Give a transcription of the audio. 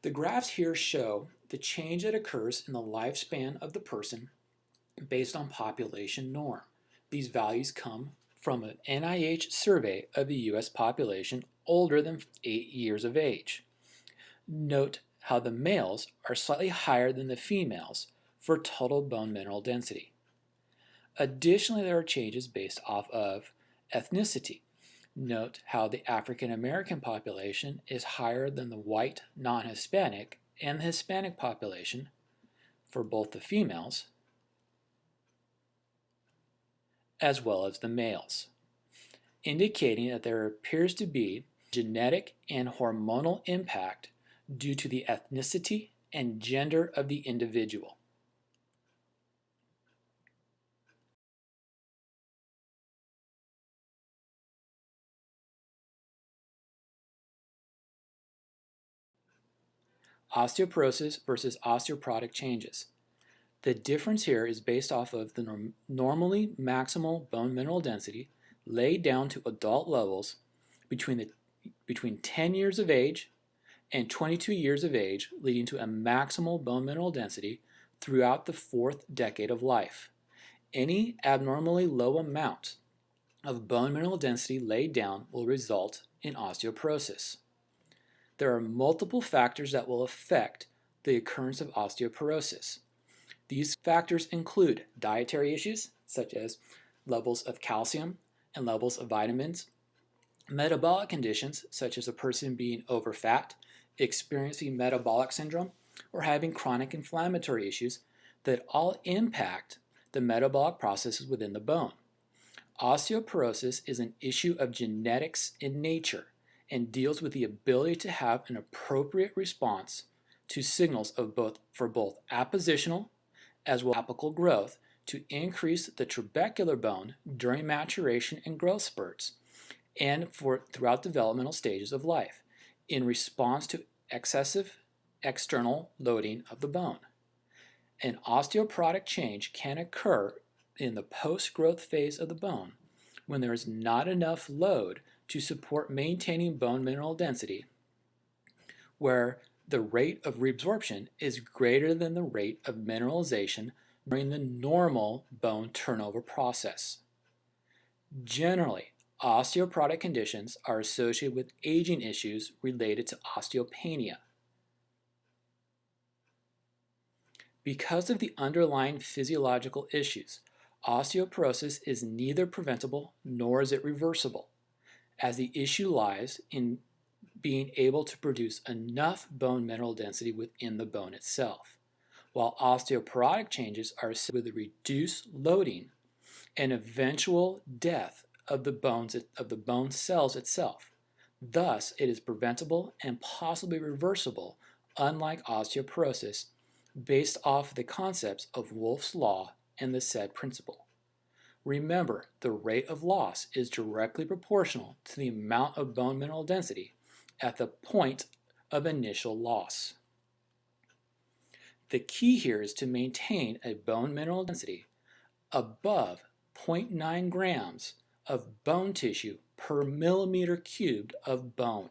The graphs here show the change that occurs in the lifespan of the person based on population norm. These values come from an NIH survey of the US population older than 8 years of age. Note how the males are slightly higher than the females for total bone mineral density. Additionally, there are changes based off of ethnicity. Note how the African American population is higher than the white non-Hispanic and the Hispanic population for both the females as well as the males, indicating that there appears to be genetic and hormonal impact due to the ethnicity and gender of the individual. Osteoporosis versus osteoporotic changes. The difference here is based off of the normally maximal bone mineral density laid down to adult levels between 10 years of age and 22 years of age, leading to a maximal bone mineral density throughout the 4th decade of life. Any abnormally low amount of bone mineral density laid down will result in osteoporosis. There are multiple factors that will affect the occurrence of osteoporosis. These factors include dietary issues, such as levels of calcium and levels of vitamins, metabolic conditions, such as a person being overfat, experiencing metabolic syndrome, or having chronic inflammatory issues that all impact the metabolic processes within the bone. Osteoporosis is an issue of genetics in nature and deals with the ability to have an appropriate response to signals for both appositional as well as apical growth to increase the trabecular bone during maturation and growth spurts and throughout developmental stages of life in response to excessive external loading of the bone. An osteoporotic change can occur in the post-growth phase of the bone when there is not enough load to support maintaining bone mineral density, where the rate of reabsorption is greater than the rate of mineralization during the normal bone turnover process. Generally, osteoporotic conditions are associated with aging issues related to osteopenia. Because of the underlying physiological issues, osteoporosis is neither preventable nor is it reversible, as the issue lies in being able to produce enough bone mineral density within the bone itself, while osteoporotic changes are associated with the reduced loading and eventual death of the bone cells itself. Thus, it is preventable and possibly reversible, unlike osteoporosis, based off the concepts of Wolff's Law and the said principle. Remember, the rate of loss is directly proportional to the amount of bone mineral density at the point of initial loss. The key here is to maintain a bone mineral density above 0.9 grams of bone tissue per millimeter cubed of bone.